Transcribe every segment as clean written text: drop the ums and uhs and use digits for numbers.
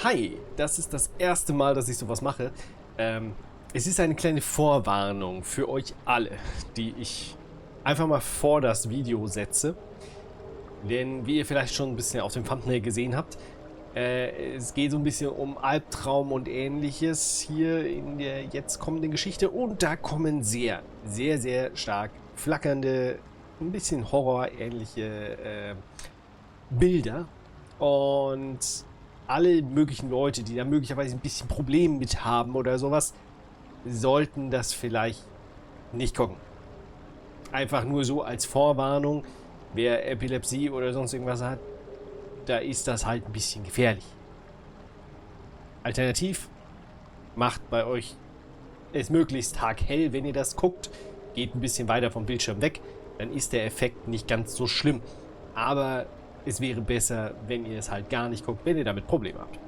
Hi, das ist das erste Mal, dass ich sowas mache. Es ist eine kleine Vorwarnung für euch alle, die ich einfach mal vor das Video setze. Denn wie ihr vielleicht schon ein bisschen auf dem Thumbnail gesehen habt, es geht so ein bisschen um Albtraum und ähnliches hier in der jetzt kommenden Geschichte. Und da kommen sehr, sehr, sehr stark flackernde, ein bisschen horrorähnliche Bilder. Und alle möglichen Leute, die da möglicherweise ein bisschen Probleme mit haben oder sowas, sollten das vielleicht nicht gucken. Einfach nur so als Vorwarnung, wer Epilepsie oder sonst irgendwas hat, da ist das halt ein bisschen gefährlich. Alternativ, macht bei euch es möglichst taghell, wenn ihr das guckt, geht ein bisschen weiter vom Bildschirm weg, dann ist der Effekt nicht ganz so schlimm. Aber es wäre besser, wenn ihr es halt gar nicht guckt, wenn ihr damit Probleme habt.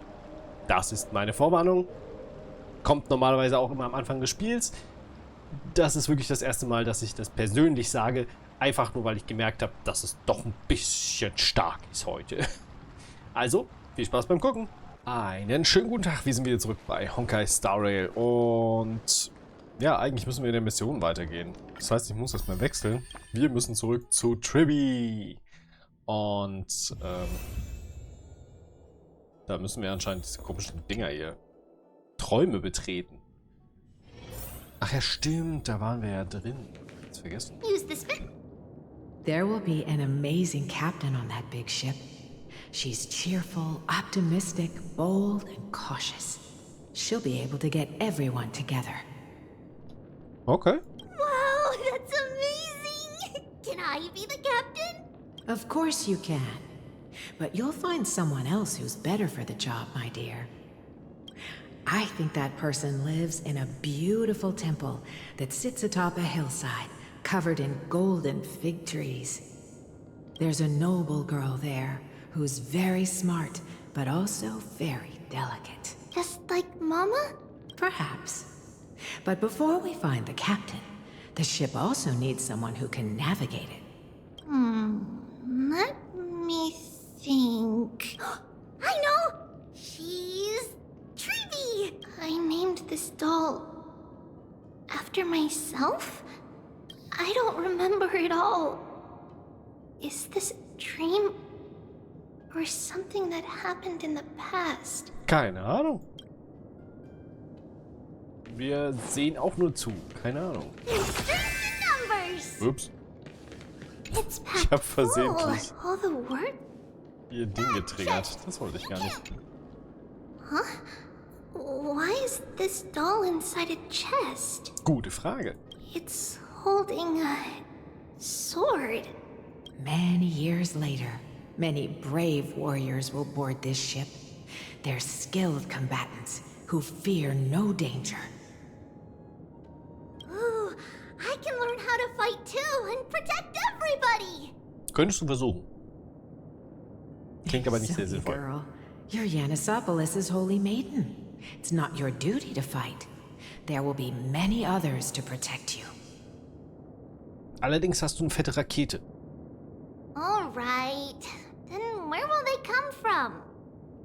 Das ist meine Vorwarnung. Kommt normalerweise auch immer am Anfang des Spiels. Das ist wirklich das erste Mal, dass ich das persönlich sage. Einfach nur, weil ich gemerkt habe, dass es doch ein bisschen stark ist heute. Also, viel Spaß beim Gucken. Einen schönen guten Tag. Wir sind wieder zurück bei Honkai Star Rail. Und ja, eigentlich müssen wir in der Mission weitergehen. Das heißt, ich muss das mal wechseln. Wir müssen zurück zu Tribbies. Und da müssen wir anscheinend diese komischen Dinger hier, Träume betreten. Ach ja, stimmt, da waren wir ja drin. Jetzt vergessen. Use this bit. There will be an amazing captain on that big ship. She's cheerful, optimistic, bold, and cautious. She'll be able to get everyone together. Okay. Wow, that's amazing! Can I be the captain? Of course you can. But you'll find someone else who's better for the job, my dear. I think that person lives in a beautiful temple that sits atop a hillside, covered in golden fig trees. There's a noble girl there who's very smart, but also very delicate. Just like Mama? Perhaps. But before we find the captain, the ship also needs someone who can navigate it. Let me think. I know! She's Tribby! I named this doll after myself? I don't remember it all. Is this a dream or something that happened in the past? Keine Ahnung. Wir sehen auch nur zu. Keine Ahnung. Numbers! Ups. It's Ich packed hab full. versehentlich All the work? ihr Ding getriggert. Das wollte ich gar nicht. Huh? Why is this doll inside a chest? Gute Frage. It's holding a sword. Many years later, many brave warriors will board this ship. They're skilled combatants who fear no danger. Ooh, I can learn how to fight too and protect everybody. Könntest du versuchen. Klingt aber nicht sehr Silly sinnvoll. girl, you're Yanisopoulos' holy maiden. It's not your duty to fight. There will be many others to protect you. Allerdings hast du eine fette Rakete. All right. Then where will they come from?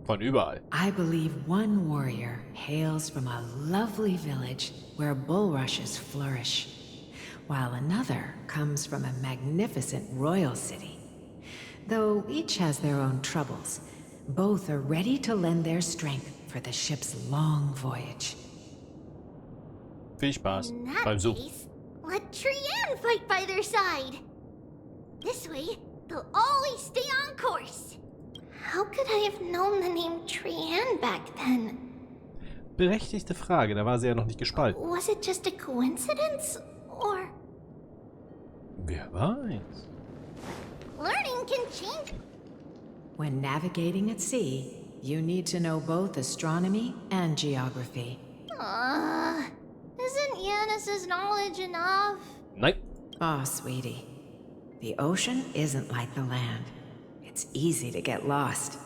Von überall. I believe one warrior hails from a lovely village where bulrushes flourish, while another comes from a magnificent royal city. Though each has their own troubles, both are ready to lend their strength for the ship's long voyage. Viel Spaß In that beim Suchen. case, let Trianne fight by their side. This way, they'll always stay on course. How could I have known the name Trianne back then? Berechtigte Frage, da war sie ja noch nicht gespalten. Was it just a coincidence? Or Wer weiß. learning can change? When navigating at sea, you need to know both astronomy and geography. Isn't Yanis's knowledge enough? Nein. Ah, sweetie. The ocean isn't like the land. It's easy to get lost.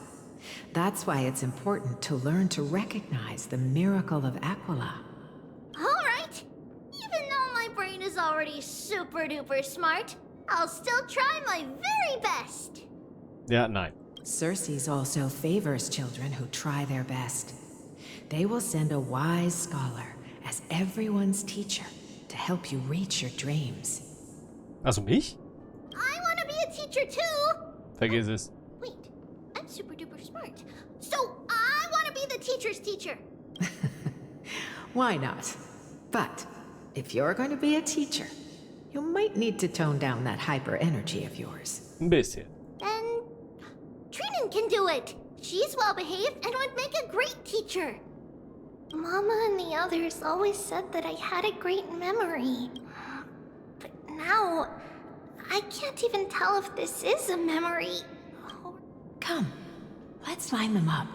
That's why it's important to learn to recognize the miracle of Aquila. All right. Even though my brain is already super duper smart, I'll still try my very best. Ja, nein. Circe also favors children who try their best. They will send a wise scholar as everyone's teacher to help you reach your dreams. Also mich? I want to be a teacher too. Vergiss es. Wait, I'm super duper smart. So I want to be the teacher's teacher. Why not? But if you're going to be a teacher, you might need to tone down that hyper energy of yours. Ein bisschen. Then Trinen can do it. She's well behaved and would make a great teacher. Mama and the others always said that I had a great memory. But now, I can't even tell if this is a memory. Come, let's line them up.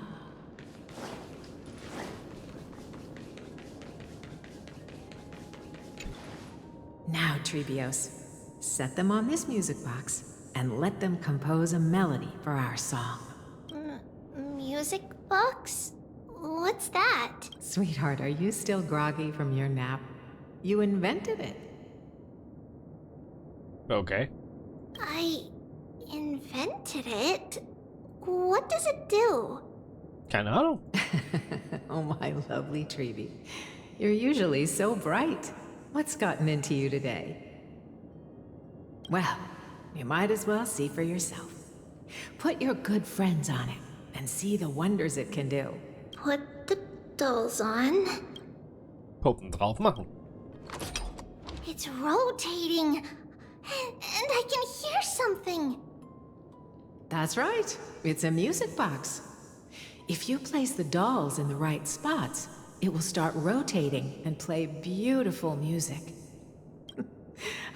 Now, Tribbios, set them on this music box and let them compose a melody for our song. Music box? What's that? Sweetheart, are you still groggy from your nap? You invented it. Okay. I invented it? What does it do? Keine Ahnung. Oh, my lovely Tribbie. You're usually so bright. What's gotten into you today? Well, you might as well see for yourself. Put your good friends on it and see the wonders it can do. Put the dolls on. Puppen drauf machen. It's rotating. And I can hear something. That's right. It's a music box. If you place the dolls in the right spots, it will start rotating and play beautiful music.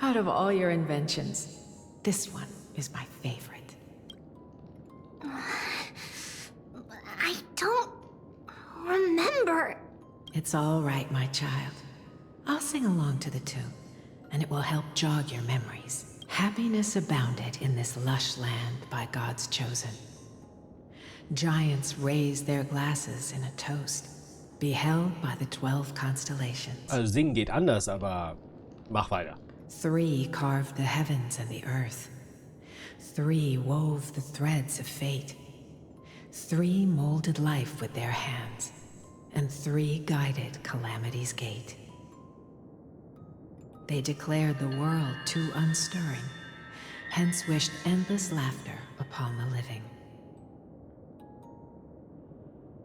Out of all your inventions, this one is my favorite. I don't remember. It's all right, my child. I'll sing along to the tune, and it will help jog your memories. Happiness abounded in this lush land by God's chosen. Giants raised their glasses in a toast, beheld by the 12 constellations. Also singen geht anders, aber mach weiter. 3 carved the heavens and the earth. 3 wove the threads of fate. 3 molded life with their hands. And 3 guided calamity's gate. They declared the world too unstirring, hence wished endless laughter upon the living.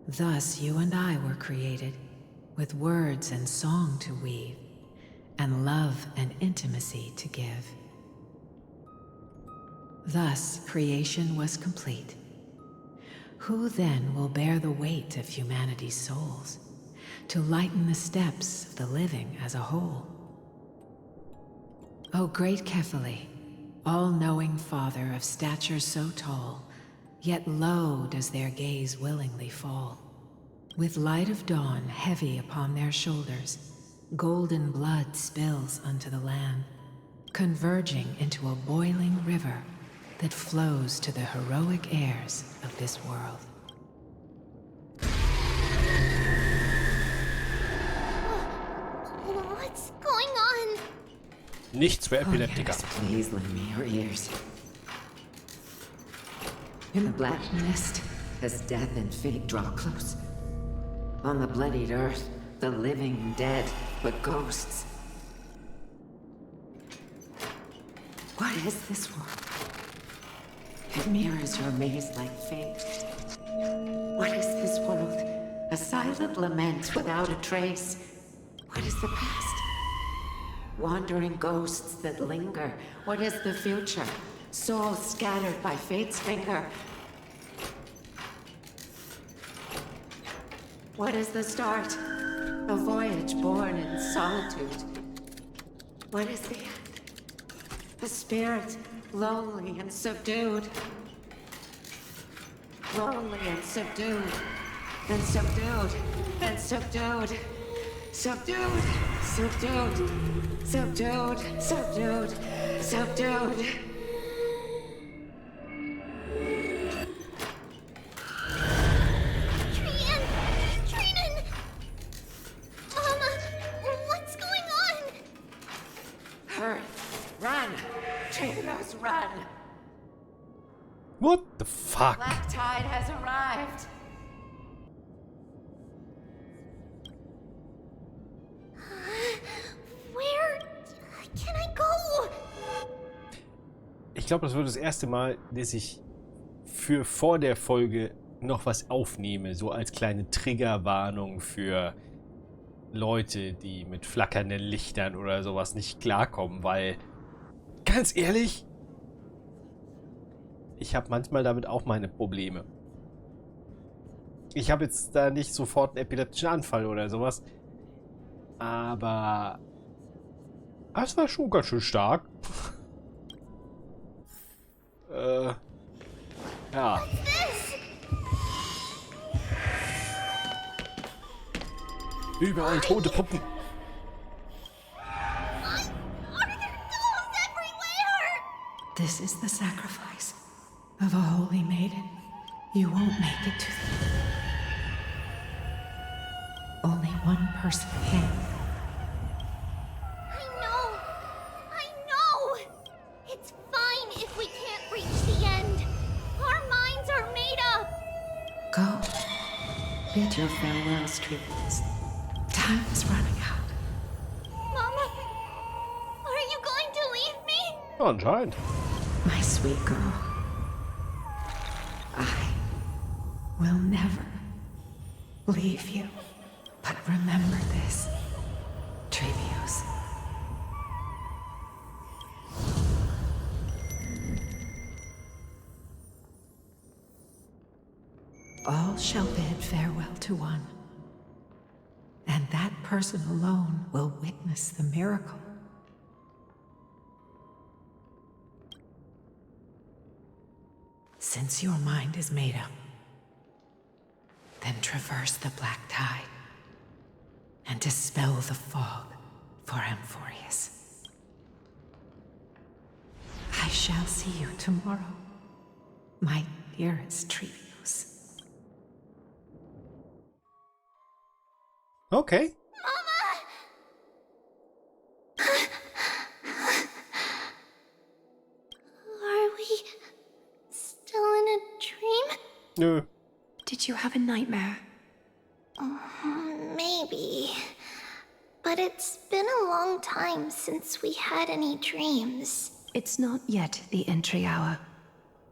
Thus you and I were created, with words and song to weave, and love and intimacy to give. Thus creation was complete. Who then will bear the weight of humanity's souls, to lighten the steps of the living as a whole? O great Kephale, all-knowing Father of stature so tall, yet low does their gaze willingly fall. With light of dawn heavy upon their shoulders, golden blood spills unto the land, converging into a boiling river that flows to the heroic heirs of this world. What's going on? Nichts für Epileptiker. Yes, please lend me your ears. In the black mist, as death and fate draw close. On the bloodied earth, the living and dead, but ghosts. What is this world? It mirrors your maze-like fate. What is this world? A silent lament without a trace. What is the past? Wandering ghosts that linger. What is the future? Souls scattered by fate's finger. What is the start? A voyage born in solitude. What is the end? A spirit, lonely and subdued. Lonely and subdued. And subdued. And subdued. Subdued. Subdued. Subdued. Subdued. Subdued. Trinen! Mama, what's going on? Hurry. Run. Tribbies, run. What the fuck? Black tide has arrived. Where can I go? Ich glaube, das wird das erste Mal, dass ich für vor der Folge noch was aufnehme, so als kleine Triggerwarnung für Leute, die mit flackernden Lichtern oder sowas nicht klarkommen, weil, ganz ehrlich, ich habe manchmal damit auch meine Probleme. Ich habe jetzt da nicht sofort einen epileptischen Anfall oder sowas, aber es war schon ganz schön stark. Ja. Überall tote Puppen. Are there dolls everywhere? This is the sacrifice of a holy maiden. You won't make it to the... Only one person can. I know. It's fine if we can't reach the end. Our minds are made up. Go. Bid your farewells, Tribbies. Time is running out. Mama, are you going to leave me? Anscheinend. My sweet girl. I will never leave you. But remember this, Tribbies. All shall bid farewell to one, and that person alone will witness the miracle. Since your mind is made up, then traverse the black tide and dispel the fog for Amphorius. I shall see you tomorrow, my dearest Tribbies. Okay. Are we still in a dream? Nö. Did you have a nightmare? Maybe. But it's been a long time since we had any dreams. It's not yet the entry hour.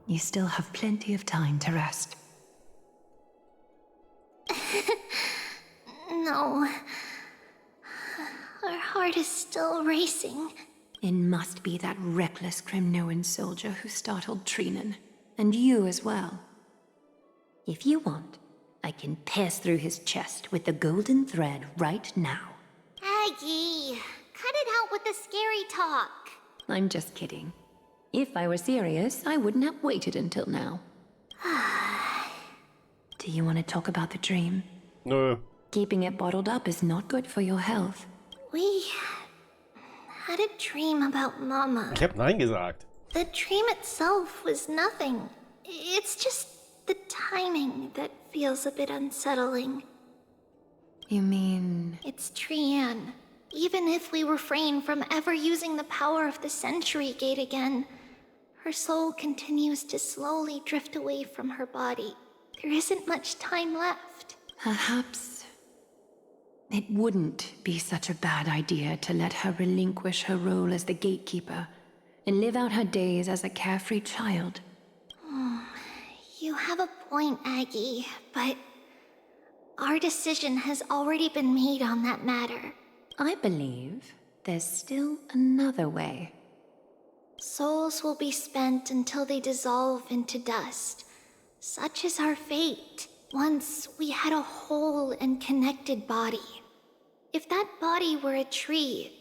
You still have plenty of time to rest. No. Our heart is still racing. It must be that reckless Kremnoan soldier who startled Trinan. And you as well. If you want, I can pierce through his chest with the golden thread right now. Aggie, cut it out with the scary talk. I'm just kidding. If I were serious, I wouldn't have waited until now. Do you want to talk about the dream? Nö. Keeping it bottled up is not good for your health. We had a dream about Mama. Ich hab Nein gesagt. The dream itself was nothing. It's just the timing that feels a bit unsettling. You mean... It's Trian. Even if we refrain from ever using the power of the Century Gate again, her soul continues to slowly drift away from her body. There isn't much time left. Perhaps it wouldn't be such a bad idea to let her relinquish her role as the gatekeeper and live out her days as a carefree child. You have a point, Aggie, but our decision has already been made on that matter. I believe there's still another way. Souls will be spent until they dissolve into dust. Such is our fate. Once we had a whole and connected body. If that body were a tree,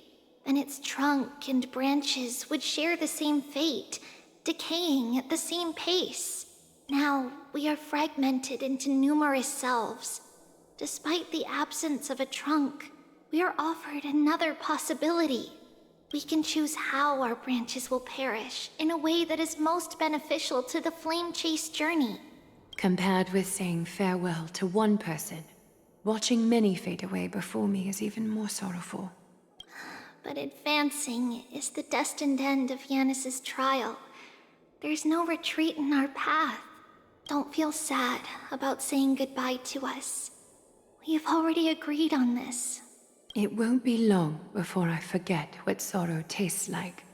then its trunk and branches would share the same fate, decaying at the same pace. Now, we are fragmented into numerous selves. Despite the absence of a trunk, we are offered another possibility. We can choose how our branches will perish in a way that is most beneficial to the flame chase journey. Compared with saying farewell to one person, watching many fade away before me is even more sorrowful. But advancing is the destined end of Yanis's trial. There's no retreat in our path. Don't feel sad about saying goodbye to us. We have already agreed on this. It won't be long before I forget what sorrow tastes like.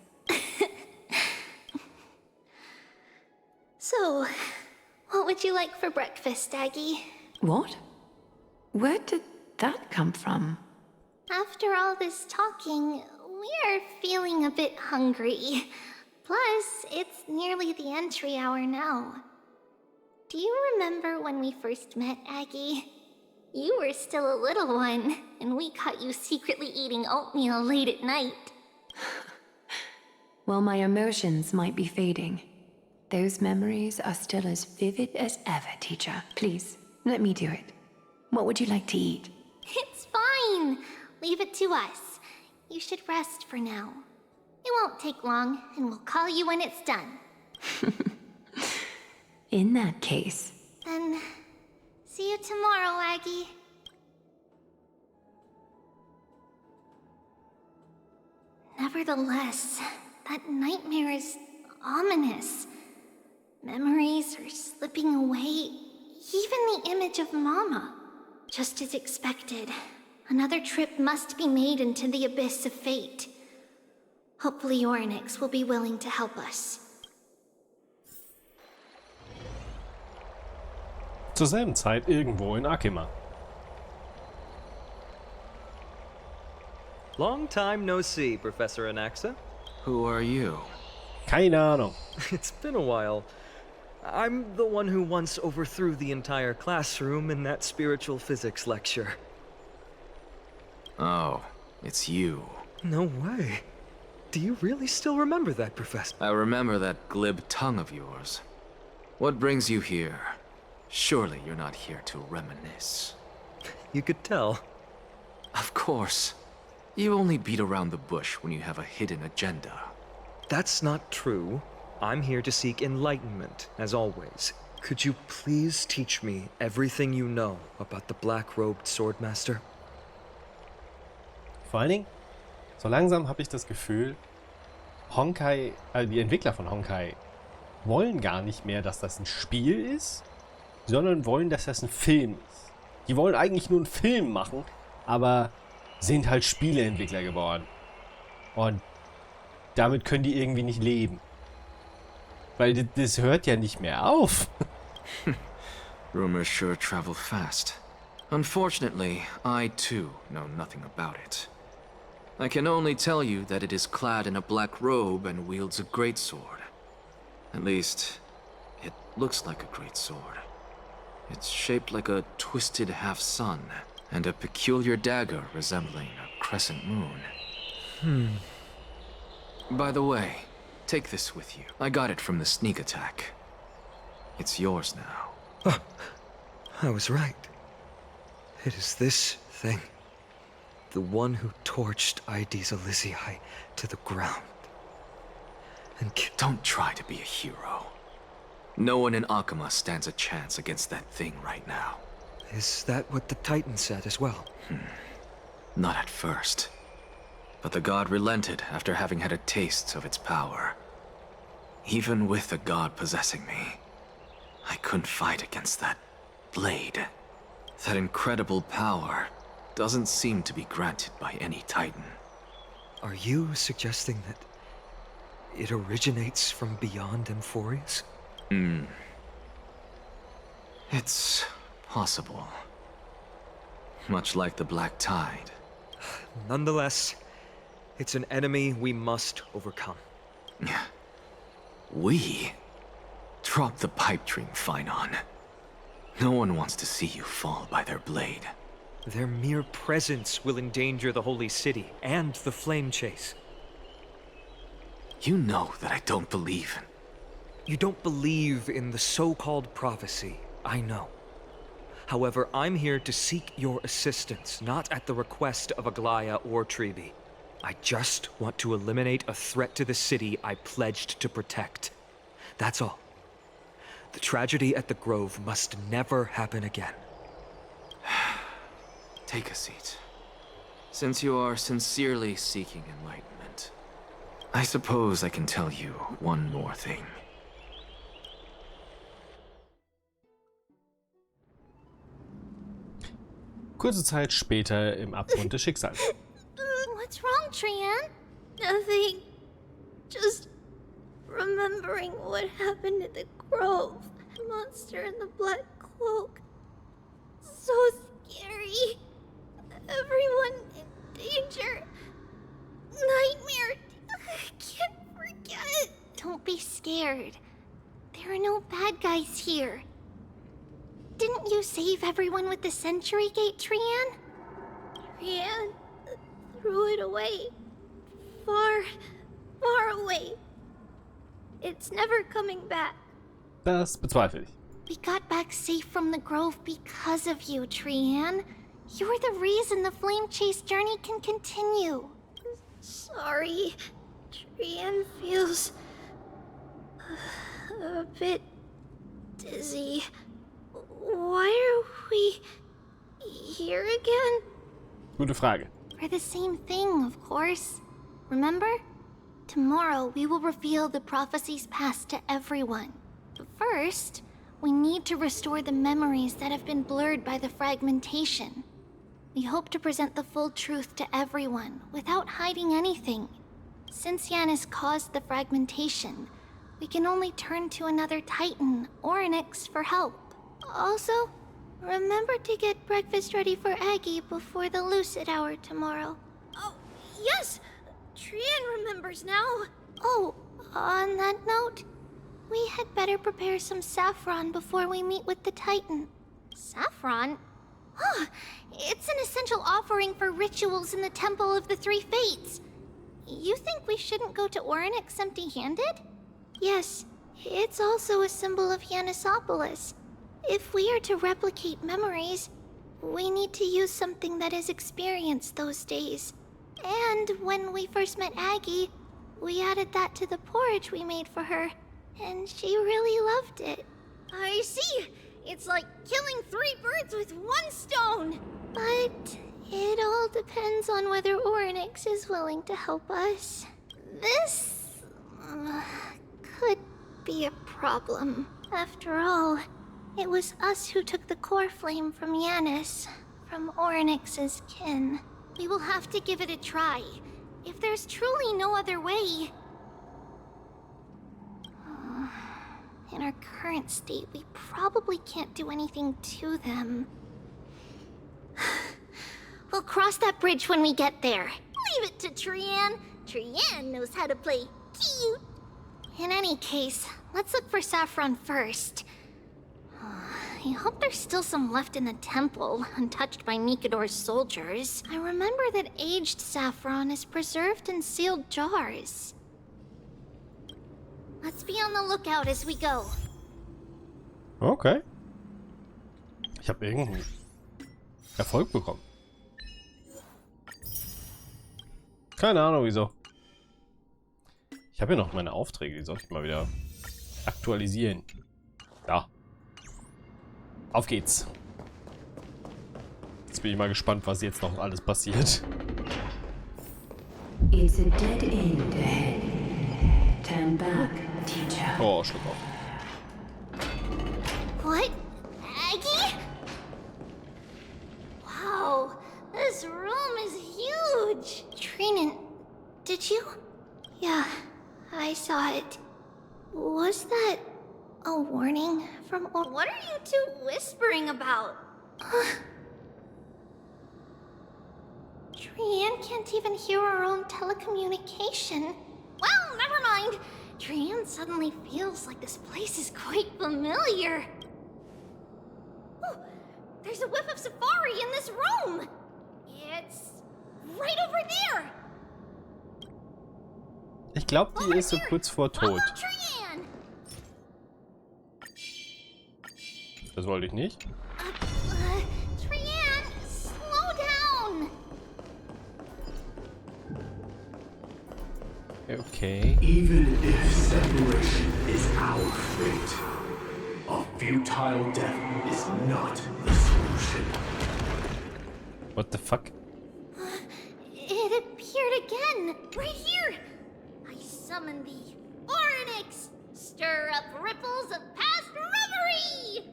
So, what would you like for breakfast, Aggie? What? Where did that come from? After all this talking, we are feeling a bit hungry. Plus, it's nearly the entry hour now. Do you remember when we first met, Aggie? You were still a little one, and we caught you secretly eating oatmeal late at night. While my emotions might be fading, those memories are still as vivid as ever, teacher. Please, let me do it. What would you like to eat? It's fine. Leave it to us. You should rest for now. It won't take long, and we'll call you when it's done. In that case... Then, see you tomorrow, Aggie. Nevertheless, that nightmare is ominous. Memories are slipping away, even the image of Mama. Just as expected, another trip must be made into the abyss of fate. Hopefully Orynyx will be willing to help us. Zur selben Zeit irgendwo in Akima. Long time no see, Professor Anaxa. Who are you? Keine Ahnung. It's been a while. I'm the one who once overthrew the entire classroom in that spiritual physics lecture. Oh, it's you. No way. Do you really still remember that, Professor? I remember that glib tongue of yours. What brings you here? Surely you're not here to reminisce. You could tell. Of course. You only beat around the bush when you have a hidden agenda. That's not true. I'm here to seek enlightenment, as always. Could you please teach me everything you know about the black-robed swordmaster? Vor allen Dingen, so langsam habe ich das Gefühl, Honkai, die Entwickler von Honkai wollen gar nicht mehr, dass das ein Spiel ist, sondern wollen, dass das ein Film ist. Die wollen eigentlich nur einen Film machen, aber sind halt Spieleentwickler geworden. Und damit können die irgendwie nicht leben. Weil das hört ja nicht mehr auf. Rumors sure travel fast. Unfortunately, I too know nothing about it. I can only tell you that it is clad in a black robe and wields a greatsword. At least, it looks like a greatsword. It's shaped like a twisted half-sun, and a peculiar dagger resembling a crescent moon. By the way, take this with you. I got it from the sneak attack. It's yours now. Oh, I was right. It is this thing. The one who torched Aedes Elysiae to the ground. And Don't try to be a hero. No one in Akima stands a chance against that thing right now. is that what the Titan said as well? Not at first. But the god relented after having had a taste of its power. Even with the god possessing me, I couldn't fight against that blade. That incredible power doesn't seem to be granted by any Titan. Are you suggesting that it originates from beyond Emphorius? It's possible. Much like the Black Tide. Nonetheless, it's an enemy we must overcome. We? Drop the pipe dream, Phynon. No one wants to see you fall by their blade. Their mere presence will endanger the Holy City and the Flame Chase. You know that I don't believe in... You don't believe in the so-called prophecy, I know. However, I'm here to seek your assistance, not at the request of Aglaya or Tribby. I just want to eliminate a threat to the city I pledged to protect. That's all. The tragedy at the Grove must never happen again. Take a seat. Since you are sincerely seeking enlightenment, I suppose I can tell you one more thing. Kurze Zeit später im Abgrund des Schicksals. What's wrong, Trian? Nothing. Just remembering what happened in the grove. The monster in the black cloak. So scary. Everyone in danger. Nightmare. I can't forget. Don't be scared. There are no bad guys here. Didn't you save everyone with the Century Gate, Trian? Trian threw it away. Far, far away. It's never coming back. Das bezweifle ich. We got back safe from the grove because of you, Trian. You're the reason the flame chase journey can continue. Sorry. Trian feels a bit dizzy. Why are we here again? Gute Frage. For the same thing, of course. Remember? Tomorrow we will reveal the prophecies passed to everyone. But first, we need to restore the memories that have been blurred by the fragmentation. We hope to present the full truth to everyone without hiding anything. Since Yanis caused the fragmentation, we can only turn to another Titan, Orynyx, for help. Also, remember to get breakfast ready for Aggie before the lucid hour tomorrow. Oh, yes! Trian remembers now. Oh, on that note, we had better prepare some saffron before we meet with the Titan. Saffron? Huh, it's an essential offering for rituals in the Temple of the Three Fates. You think we shouldn't go to Orynyx empty-handed? Yes, it's also a symbol of Yanisopolis. If we are to replicate memories, we need to use something that has experienced those days. And when we first met Aggie, we added that to the porridge we made for her, and she really loved it. I see! It's like killing 3 birds with 1 stone! But it all depends on whether Orynyx is willing to help us. This could be a problem. After all, it was us who took the core flame from Yanis, from Orynyx's kin. We will have to give it a try. If there's truly no other way... In our current state, we probably can't do anything to them. We'll cross that bridge when we get there. Leave it to Trian. Trian knows how to play cute. In any case, let's look for saffron first. I hope there's still some left in the temple, untouched by Mikador's soldiers. I remember that aged saffron is preserved in sealed jars. Let's be on the lookout as we go. Okay. Ich habe irgendeinen Erfolg bekommen. Keine Ahnung wieso. Ich habe hier noch meine Aufträge, die sollte ich mal wieder aktualisieren. Da. Auf geht's. Jetzt bin ich mal gespannt, was jetzt noch alles passiert. It's a dead end ahead. Turn back, teacher. Oh, Schluck auf. What? Aggie? Wow, this room is huge. Trinan, did you? Yeah, I saw it. Was that a warning from... What are you two whispering about? Trian can't even hear our own telecommunication. Well, never mind. Trian suddenly feels like this place is quite familiar. Oh, there's a whiff of safari in this room. It's right over there. Ich glaube, die ist so kurz vor Tod. Trian. Das wollte ich nicht. Trian, slow down. Okay. Even if separation is our fate, a futile death is not the solution. What the fuck? It appeared again, right here. I summon thee, Orynyx. Stir up ripples of past reverie.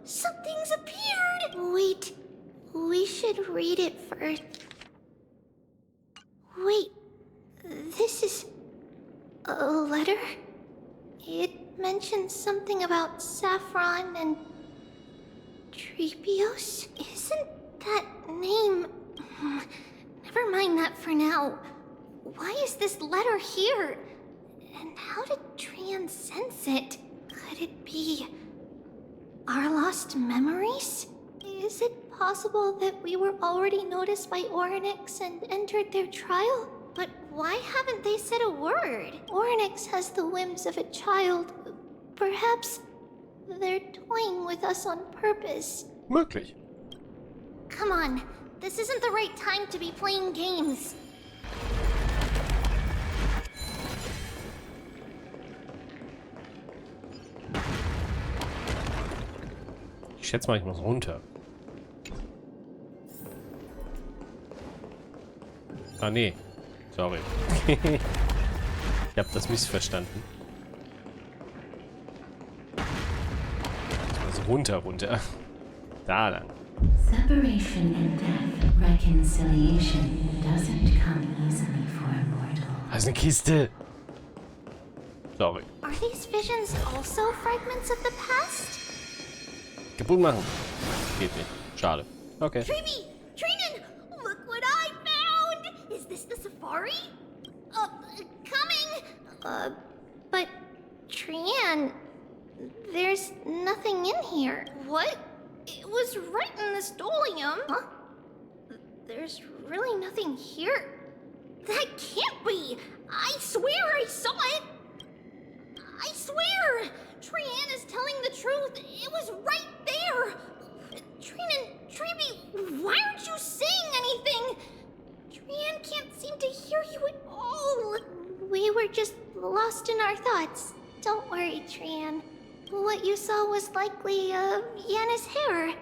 Something's appeared. Wait, We should read it first. Wait, this is a letter? It mentions something about Saffron and Tribbies? Isn't that name... Never mind that for now. Why is this letter here? And how did Trian sense it? Could it be our lost memories? Is it possible that we were already noticed by Orynyx and entered their trial? But why haven't they said a word? Orynyx has the whims of a child. Perhaps they're toying with us on purpose. Möglich. Come on, this isn't the right time to be playing games. Ich schätze mal, ich muss runter. Ah, nee. Sorry. Ich habe das missverstanden. Ich muss runter. Da lang. Separation and death, reconciliation doesn't come easily for a mortal. Da ist eine Kiste. Sorry. Are these visions also fragments of the past? Kaputt machen. Geht nicht. Schade. Okay. Tribby! Trinan! Look what I found! Is this the safari? Coming! But Trian, there's nothing in here. What? It was right in the stolium. Huh? There's really nothing here. That can't be! I swear I saw it! I swear! Trian is telling the truth. It was right there. Trinan, Tribby, why aren't you saying anything? Trian can't seem to hear you at all. We were just lost in our thoughts. Don't worry, Trian. What you saw was likely, Yana's hair.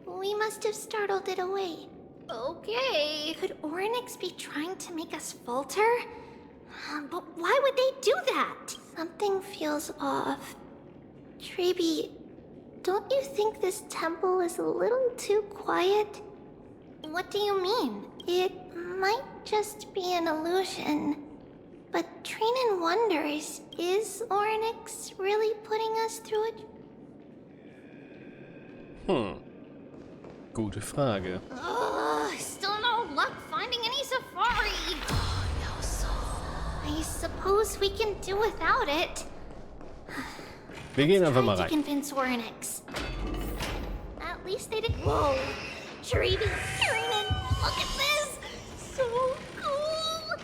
We must have startled it away. Okay. Could Orynyx be trying to make us falter? But why would they do that? Something feels off. Tribby, don't you think this temple is a little too quiet? What do you mean? It might just be an illusion. But Trinan wonders, is Orynyx really putting us through it? Gute Frage. Still no luck finding any safari. I suppose we can do without it. Wir gehen einfach mal Try rein. to convince Orynyx. At least they did. Whoa, Tribby, Trinan, look at this. So cool.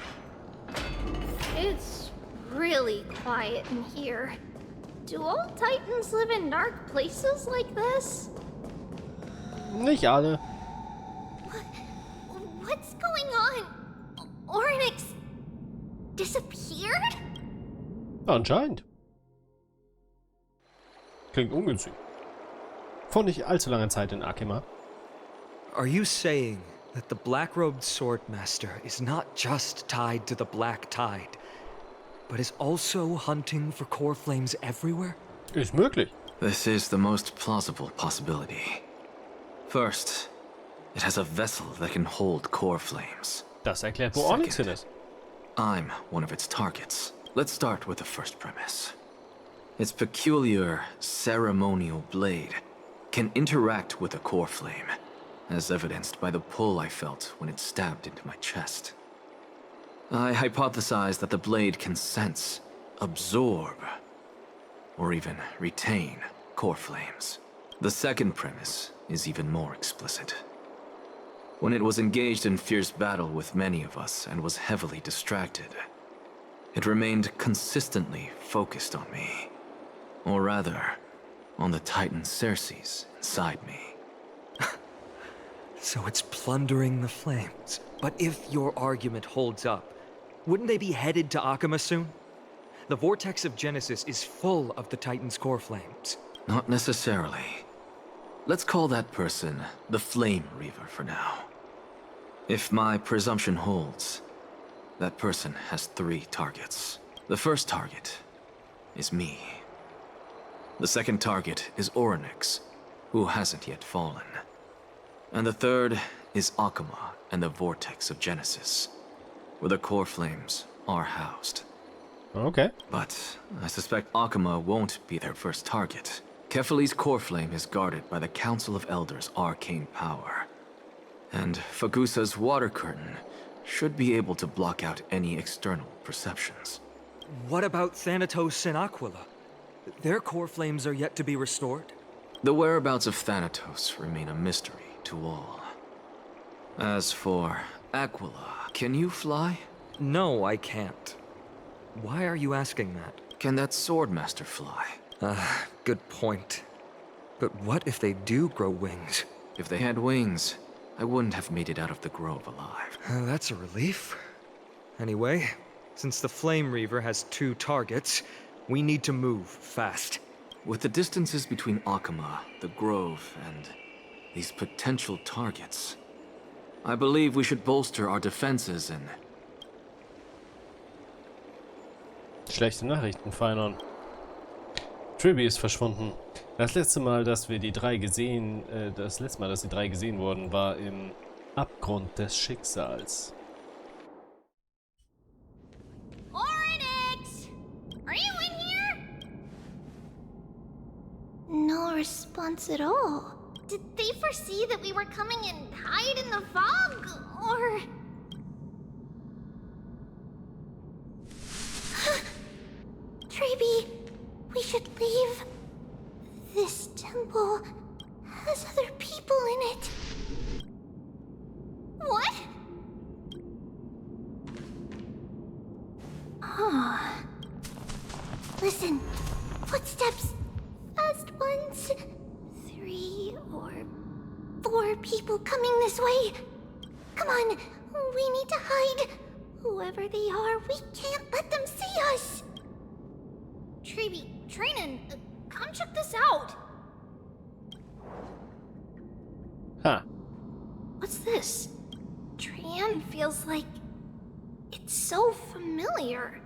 It's really quiet in here. Do all Titans live in dark places like this? Nicht alle. What's going on? Orynyx disappeared? Anscheinend. Klingt ungünstig. Vor nicht allzu langer Zeit in Akima. Are you saying that the black-robed swordmaster is not just tied to the Black Tide, but is also hunting for core flames everywhere? Ist möglich. This is the most plausible possibility. First, it has a vessel that can hold core flames. Das erklärt, wo Orynyx hin ist. I'm one of its targets. Let's start with the first premise. Its peculiar ceremonial blade can interact with a core flame, as evidenced by the pull I felt when it stabbed into my chest. I hypothesize that the blade can sense, absorb, or even retain core flames. The second premise is even more explicit. When it was engaged in fierce battle with many of us and was heavily distracted, it remained consistently focused on me. Or rather, on the Titan Circes inside me. So it's plundering the flames. But if your argument holds up, wouldn't they be headed to Akima soon? The vortex of Genesis is full of the Titan's core flames. Not necessarily. Let's call that person the Flame Reaver for now. If my presumption holds, that person has 3 targets. The first target is me. The second target is Orynyx, who hasn't yet fallen. And the third is Akuma and the Vortex of Genesis, where the core flames are housed. Okay. But I suspect Akuma won't be their first target. Kefali's core flame is guarded by the Council of Elders' arcane power. And Fagusa's water curtain should be able to block out any external perceptions. What about Thanatos and Aquila? Their core flames are yet to be restored? The whereabouts of Thanatos remain a mystery to all. As for Aquila, can you fly? No, I can't. Why are you asking that? Can that Swordmaster fly? Good point. But what if they do grow wings? If they had wings, I wouldn't have made it out of the grove alive. That's a relief. Anyway, since the Flame Reaver has 2 targets, we need to move fast. With the distances between Akuma, the grove, and these potential targets, I believe we should bolster our defenses and... Schlechte Nachrichten, Feinern. Tribby ist verschwunden. Das letzte Mal, dass die drei gesehen wurden, war im Abgrund des Schicksals. Oryx! Are you in here? No response at all. Did they foresee that we were coming and hide in the fog? Or... Tribby, we should leave. This temple has other people in it. What? Oh. Listen, footsteps. Fast ones. 3 or 4 people coming this way. Come on, we need to hide. Whoever they are, we can't let them see us. Tribby, Trainan, come check this out. Huh. What's this? Trian feels like it's so familiar.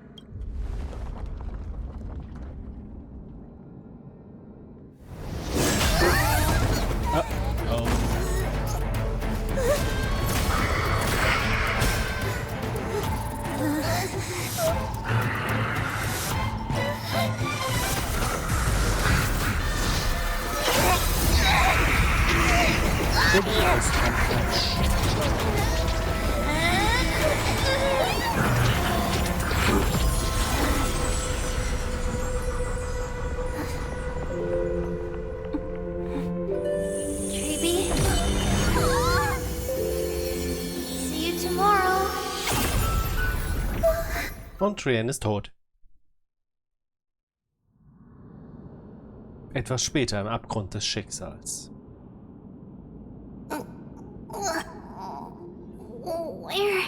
Und Trian ist tot. Etwas später im Abgrund des Schicksals. Where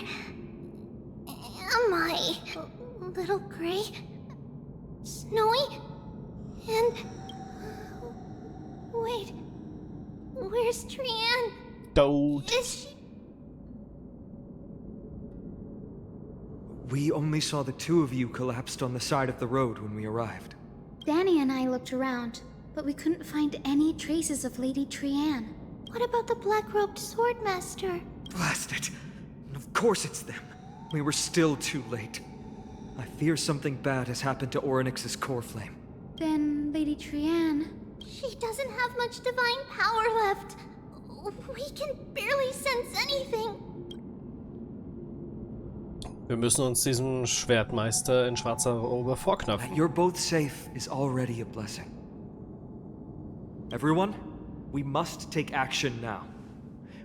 am I? Little gray, snowy, and wait, where's Trian? Tot. Is she? We only saw the 2 of you collapsed on the side of the road when we arrived. Danny and I looked around, but we couldn't find any traces of Lady Trian. What about the black-robed swordmaster? Blast it! Of course it's them. We were still too late. I fear something bad has happened to Oryx's core flame. Then Lady Trian... She doesn't have much divine power left. We can barely sense anything. Wir müssen uns diesem Schwertmeister in schwarzer Robe vorknöpfen. That you're both safe is already a blessing. Everyone, we must take action now.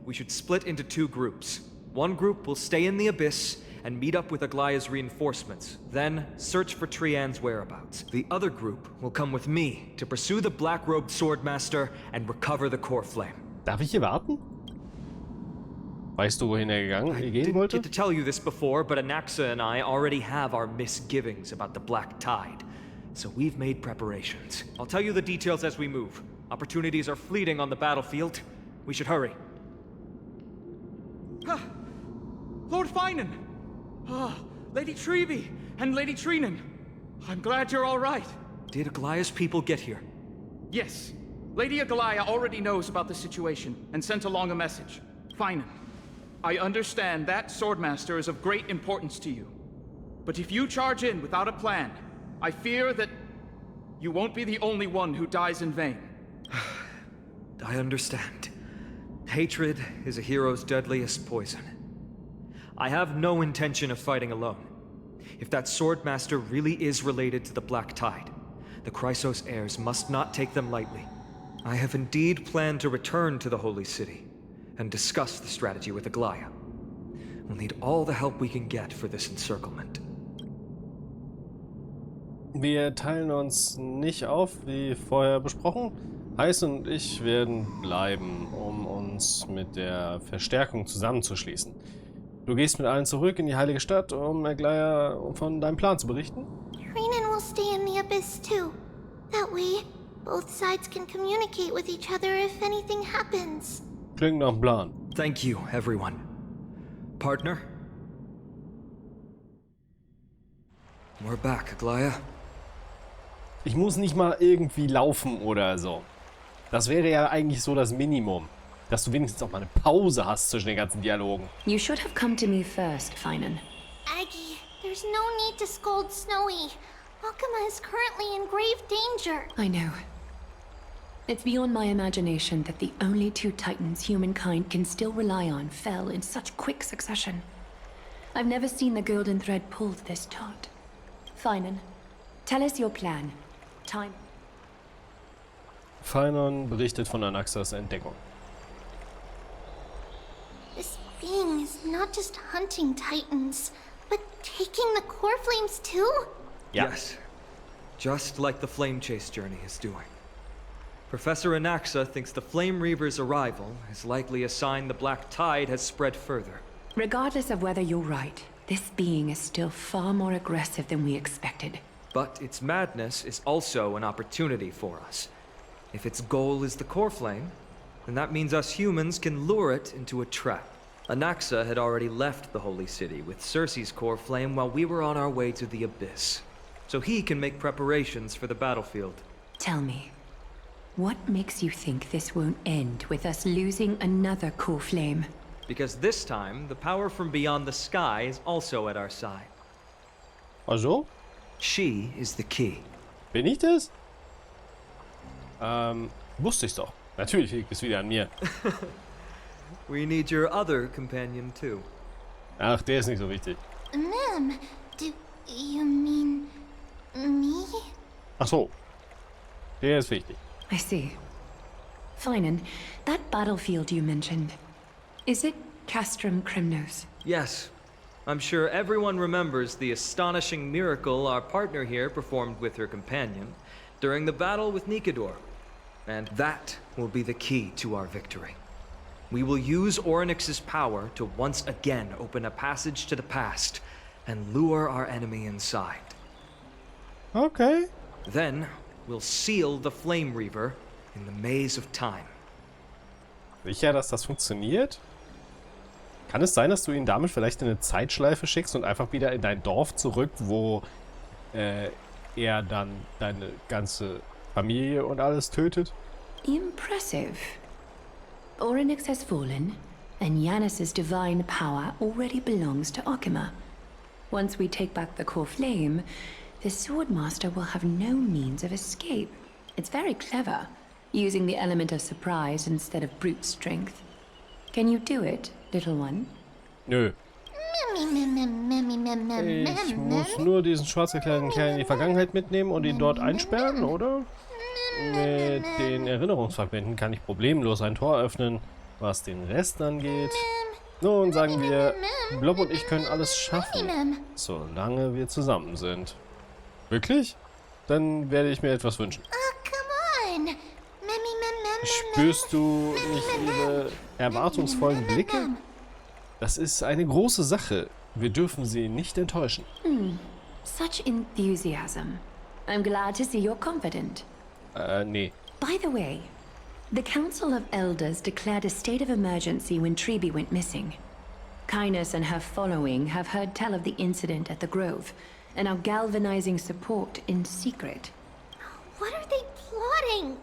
We should split into 2 groups. One group will stay in the Abyss and meet up with Aglaya's reinforcements, then search for Trian's whereabouts. The other group will come with me to pursue the black-robed swordmaster and recover the core flame. Darf ich hier warten? Weißt du, wohin I gehen didn't wollte? get to tell you this before, but Anaxa and I already have our misgivings about the Black Tide. So we've made preparations. I'll tell you the details as we move. Opportunities are fleeting on the battlefield. We should hurry. Lord Finan! Lady Tribby and Lady Trinan. I'm glad you're all right. Did Aglaya's people get here? Yes. Lady Agalaya already knows about the situation and sent along a message. Finan, I understand that Swordmaster is of great importance to you. But if you charge in without a plan, I fear that you won't be the only one who dies in vain. I understand. Hatred is a hero's deadliest poison. I have no intention of fighting alone. If that Swordmaster really is related to the Black Tide, the Chrysos heirs must not take them lightly. I have indeed planned to return to the Holy City and discuss the strategy with Aglaya. We'll need all the help we can get for this encirclement. Wir teilen uns nicht auf, wie vorher besprochen. Heiß und ich werden bleiben, um uns mit der Verstärkung zusammenzuschließen. Du gehst mit allen zurück in die heilige Stadt, um Aglaya von deinem Plan zu berichten? Trinen will stay in the abyss too. That way, both sides can communicate with each other if anything happens. Klingt nach einem Plan. Thank you, everyone. Partner? We're back, Aglaya. Ich muss nicht mal irgendwie laufen oder so. Das wäre ja eigentlich so das Minimum. Dass du wenigstens auch mal eine Pause hast zwischen den ganzen Dialogen. You should have come to me first, Finan. Aggie, there's no need to scold Snowy. Akuma is currently in grave danger. I know. It's beyond my imagination that the only two titans humankind can still rely on fell in such quick succession. I've never seen the golden thread pulled this taut. Finan, tell us your plan. Time. Finan berichtet von Anaxas Entdeckung. This being is not just hunting titans, but taking the core flames too? Ja. Yes. Just like the Flame Chase journey is doing. Professor Anaxa thinks the Flame Reaver's arrival is likely a sign the Black Tide has spread further. Regardless of whether you're right, this being is still far more aggressive than we expected. But its madness is also an opportunity for us. If its goal is the core flame, then that means us humans can lure it into a trap. Anaxa had already left the Holy City with Circe's core flame while we were on our way to the Abyss. So he can make preparations for the battlefield. Tell me, what makes you think this won't end with us losing another core flame? Because this time, the power from beyond the sky is also at our side. Also? She is the key. Bin ich das? Wusste ich's doch. Natürlich liegt es wieder an mir. We need your other companion too. Ach, der ist nicht so wichtig. Ma'am, do you mean me? Ach so. Der ist wichtig. I see. Finan, that battlefield you mentioned, is it Castrum Crimnos? Yes. I'm sure everyone remembers the astonishing miracle our partner here performed with her companion during the battle with Nikador. And that will be the key to our victory. We will use Orynyx's power to once again open a passage to the past and lure our enemy inside. Okay. Then, we'll seal the Flame Reaver in the maze of time. Sicher, dass das funktioniert? Kann es sein, dass du ihn damit vielleicht in eine Zeitschleife schickst und einfach wieder in dein Dorf zurück, wo er dann deine ganze Familie und alles tötet? Impressive. Orynyx has fallen, and Yanis's divine power already belongs to Akuma. Once we take back the core flame, the Swordmaster will have no means of escape. It's very clever, using the element of surprise instead of brute strength. Can you do it, little one? Nö. Ich muss nur diesen schwarz gekleideten Kerl in die Vergangenheit mitnehmen und ihn dort einsperren, oder? Mit den Erinnerungsfragmenten kann ich problemlos ein Tor öffnen, was den Rest angeht. Nun sagen wir, Blob und ich können alles schaffen, solange wir zusammen sind. Wirklich? Dann werde ich mir etwas wünschen. Spürst du nicht ihre erwartungsvollen Blicke? Das ist eine große Sache. Wir dürfen sie nicht enttäuschen. Such enthusiasm. I'm glad to see you're confident. Nee. By the way, the Council of Elders declared a state of emergency when Tribby went missing. Kynus and her following have heard tell of the incident at the Grove, and are galvanizing support in secret. What are they plotting?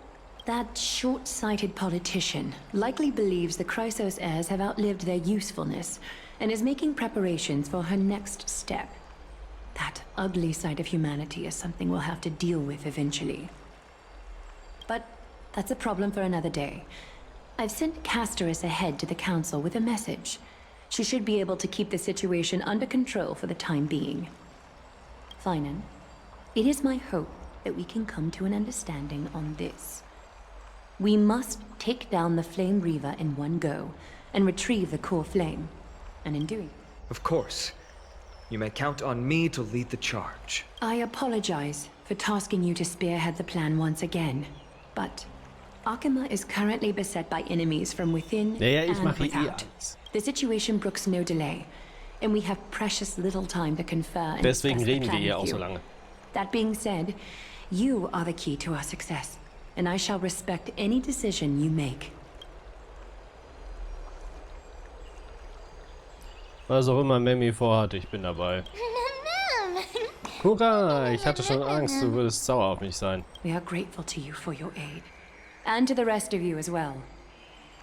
That short-sighted politician likely believes the Chrysos heirs have outlived their usefulness and is making preparations for her next step. That ugly side of humanity is something we'll have to deal with eventually. But that's a problem for another day. I've sent Casterus ahead to the Council with a message. She should be able to keep the situation under control for the time being. Finan, it is my hope that we can come to an understanding on this. We must take down the Flame Reaver in one go and retrieve the core flame. And in doing... Of course. You may count on me to lead the charge. I apologize for tasking you to spearhead the plan once again, but Arkema is currently beset by enemies from within and without. The situation brooks no delay, and we have precious little time to confer and discuss the plan with you. That being said, you are the key to our success, and I shall respect any decision you make. Was auch immer Memmi vorhat, ich bin dabei. Hurra, ich hatte schon Angst, du würdest sauer auf mich sein. We are grateful to you for your aid, and to the rest of you as well.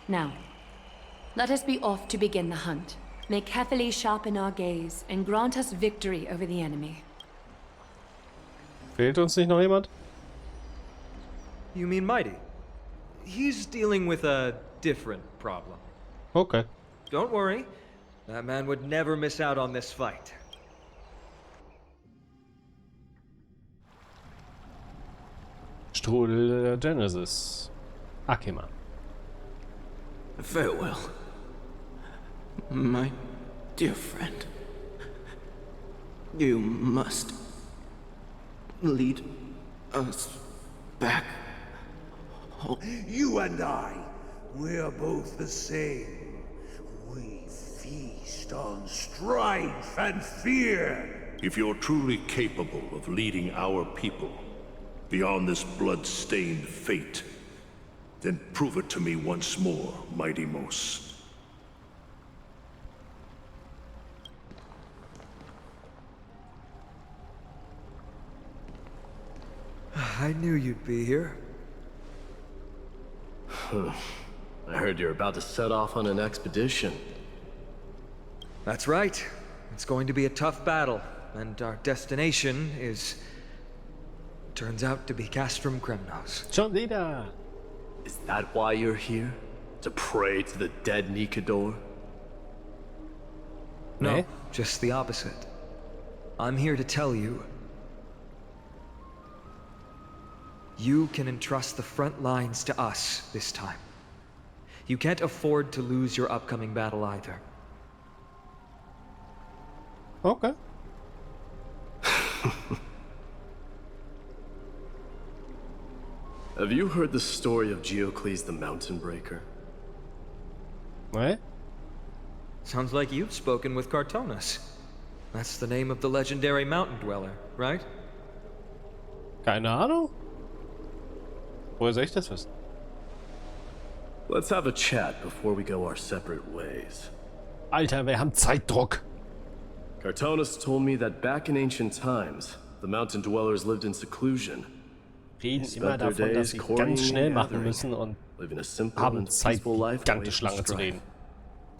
Now, let us be off to begin the hunt. May carefully sharpen our gaze and grant us victory over the enemy. Fehlt uns nicht noch jemand? You mean Mighty? He's dealing with a different problem. Okay. Don't worry. That man would never miss out on this fight. Strudel der Genesis. Arkema. Farewell, my dear friend. You must lead us back home. You and I, we're both the same. We feast on strife and fear. If you're truly capable of leading our people beyond this blood-stained fate, then prove it to me once more, Mighty Mos. I knew you'd be here. I heard you're about to set off on an expedition. That's right. It's going to be a tough battle, and our destination turns out to be Castrum Kremnos. Schon wieder. Is that why you're here? To pray to the dead Nikador? No, Eh? just the opposite. I'm here to tell you, you can entrust the front lines to us this time. You can't afford to lose your upcoming battle either. Okay. Have you heard the story of Geocles the Mountain Breaker? Ouais. Sounds like you've spoken with Cartonus. That's the name of the legendary mountain dweller, right? Keine Ahnung. Woher soll ich das wissen? Let's have a chat before we go our separate ways. Alter, wir haben Zeitdruck. Cartonus told me that back in ancient times, the mountain dwellers lived in seclusion. Reden immer davon, dass sie ganz schnell machen müssen und haben Zeit, die ganze Schlange zu reden.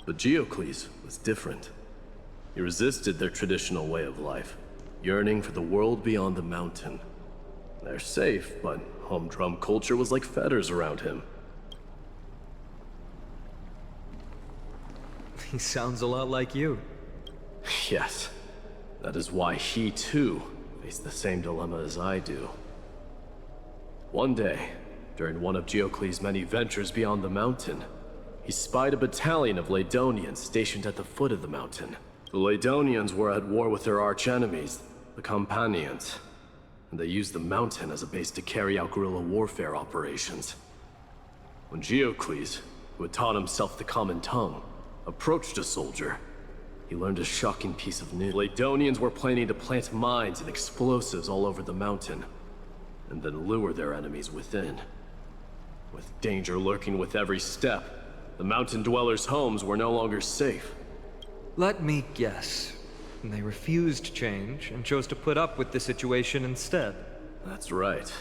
But Geocles was different. He resisted their traditional way of life, yearning for the world beyond the mountain. They're safe, but humdrum culture was like fetters around him. He sounds a lot like you. Yes, that is why he too faced the same dilemma as I do. One day, during one of Geocles' many ventures beyond the mountain, he spied a battalion of Ladonians stationed at the foot of the mountain. The Ladonians were at war with their arch-enemies, the Companions, and they used the mountain as a base to carry out guerrilla warfare operations. When Geocles, who had taught himself the common tongue, approached a soldier, he learned a shocking piece of news. Ladonians were planning to plant mines and explosives all over the mountain, and then lure their enemies within. With danger lurking with every step, the mountain dwellers' homes were no longer safe. Let me guess. They refused change and chose to put up with the situation instead. That's right.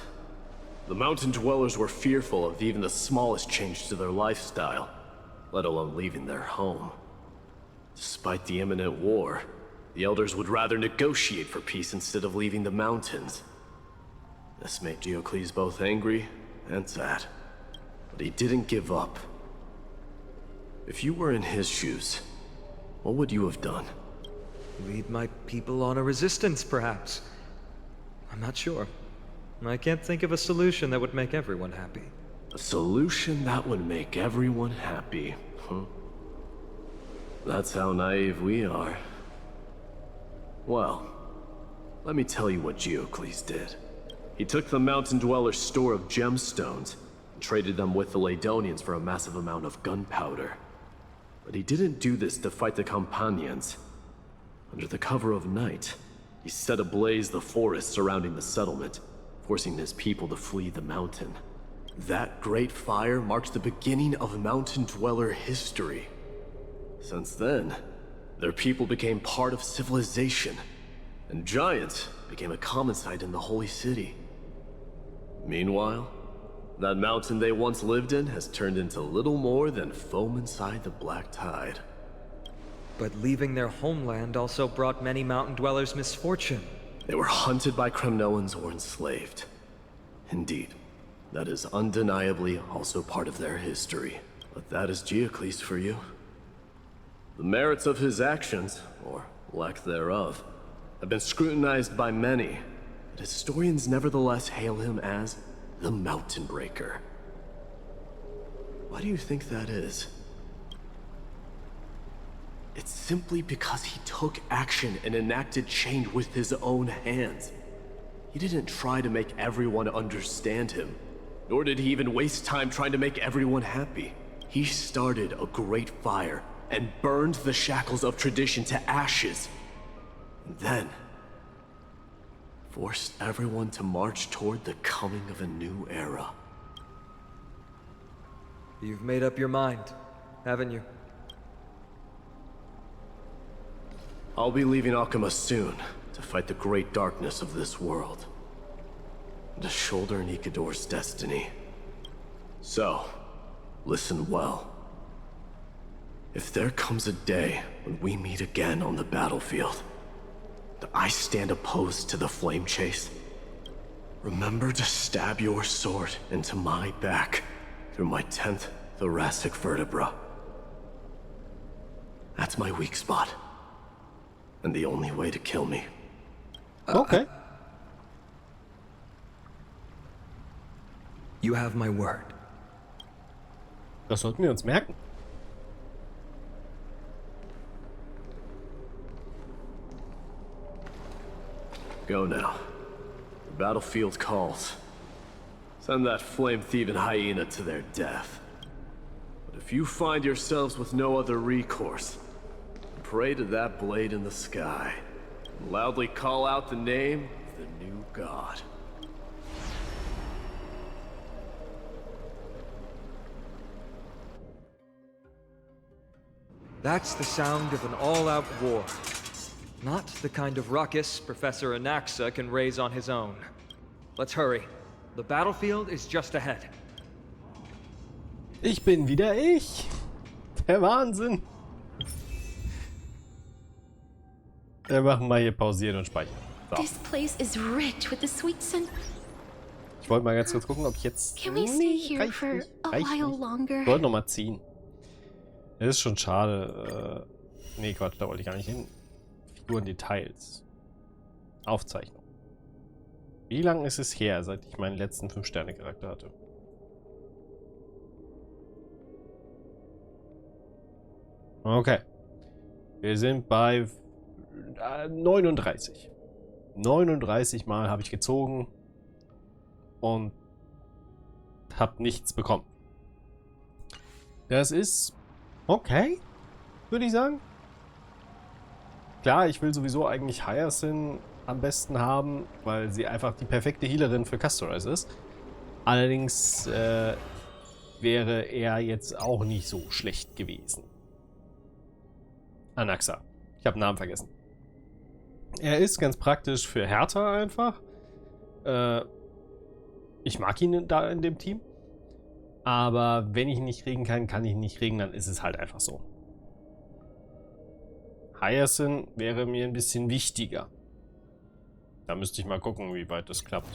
The mountain dwellers were fearful of even the smallest change to their lifestyle, let alone leaving their home. Despite the imminent war, the elders would rather negotiate for peace instead of leaving the mountains. This made Diocles both angry and sad, but he didn't give up. If you were in his shoes, what would you have done? Lead my people on a resistance, perhaps. I'm not sure. I can't think of a solution that would make everyone happy. A solution that would make everyone happy, huh? That's how naive we are. Well, let me tell you what Diocles did. He took the mountain dwellers' store of gemstones and traded them with the Ladonians for a massive amount of gunpowder. But he didn't do this to fight the Companions. Under the cover of night, he set ablaze the forest surrounding the settlement, forcing his people to flee the mountain. That great fire marked the beginning of mountain dweller history. Since then, their people became part of civilization, and giants became a common sight in the holy city. Meanwhile, that mountain they once lived in has turned into little more than foam inside the black tide. But leaving their homeland also brought many mountain dwellers misfortune. They were hunted by Kremnoans or enslaved. Indeed, that is undeniably also part of their history. But that is Diocles for you. The merits of his actions, or lack thereof, have been scrutinized by many, but historians nevertheless hail him as the Mountain Breaker. Why do you think that is? It's simply because he took action and enacted change with his own hands. He didn't try to make everyone understand him, nor did he even waste time trying to make everyone happy. He started a great fire and burned the shackles of tradition to ashes. And then forced everyone to march toward the coming of a new era. You've made up your mind, haven't you? I'll be leaving Akama soon to fight the great darkness of this world, and to shoulder Nikador's destiny. So, listen well. If there comes a day when we meet again on the battlefield, that I stand opposed to the flame chase, remember to stab your sword into my back through my 10th thoracic vertebra. That's my weak spot, and the only way to kill me. Okay. You have my word. Das sollten wir uns merken. Go now. The battlefield calls. Send that flame-thieving hyena to their death. But if you find yourselves with no other recourse, pray to that blade in the sky, and loudly call out the name of the new god. That's the sound of an all-out war. Not the kind of ruckus Professor Anaxa can raise on his own. Let's hurry. The battlefield is just ahead. Ich bin wieder ich. Der Wahnsinn. Wir machen mal hier pausieren und speichern. So. This place is rich with the sweet scent. Ich wollte mal ganz kurz gucken, ob ich jetzt... Can we stay here for a while longer? Ich wollte noch mal ziehen. Es ist schon schade. Nee, Quatsch, da wollte ich gar nicht hin. Figurendetails. Aufzeichnung. Wie lange ist es her, seit ich meinen letzten 5-Sterne-Charakter hatte? Okay. Wir sind bei 39. 39 Mal habe ich gezogen und habe nichts bekommen. Das ist okay, würde ich sagen. Klar, ich will sowieso eigentlich Hyacinth am besten haben, weil sie einfach die perfekte Healerin für Customize ist. Allerdings wäre er jetzt auch nicht so schlecht gewesen. Anaxa. Ich habe den Namen vergessen. Er ist ganz praktisch für Hertha einfach. Ich mag ihn da in dem Team. Aber wenn ich ihn nicht kriegen kann, kann ich ihn nicht kriegen, dann ist es halt einfach so. Hyacinth wäre mir ein bisschen wichtiger. Da müsste ich mal gucken, wie weit das klappt.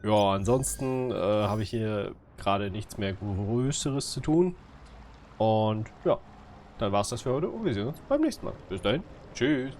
Ja, ansonsten habe ich hier gerade nichts mehr Größeres zu tun. Und ja, dann war es das für heute und wir sehen uns beim nächsten Mal. Bis dahin. Tschüss.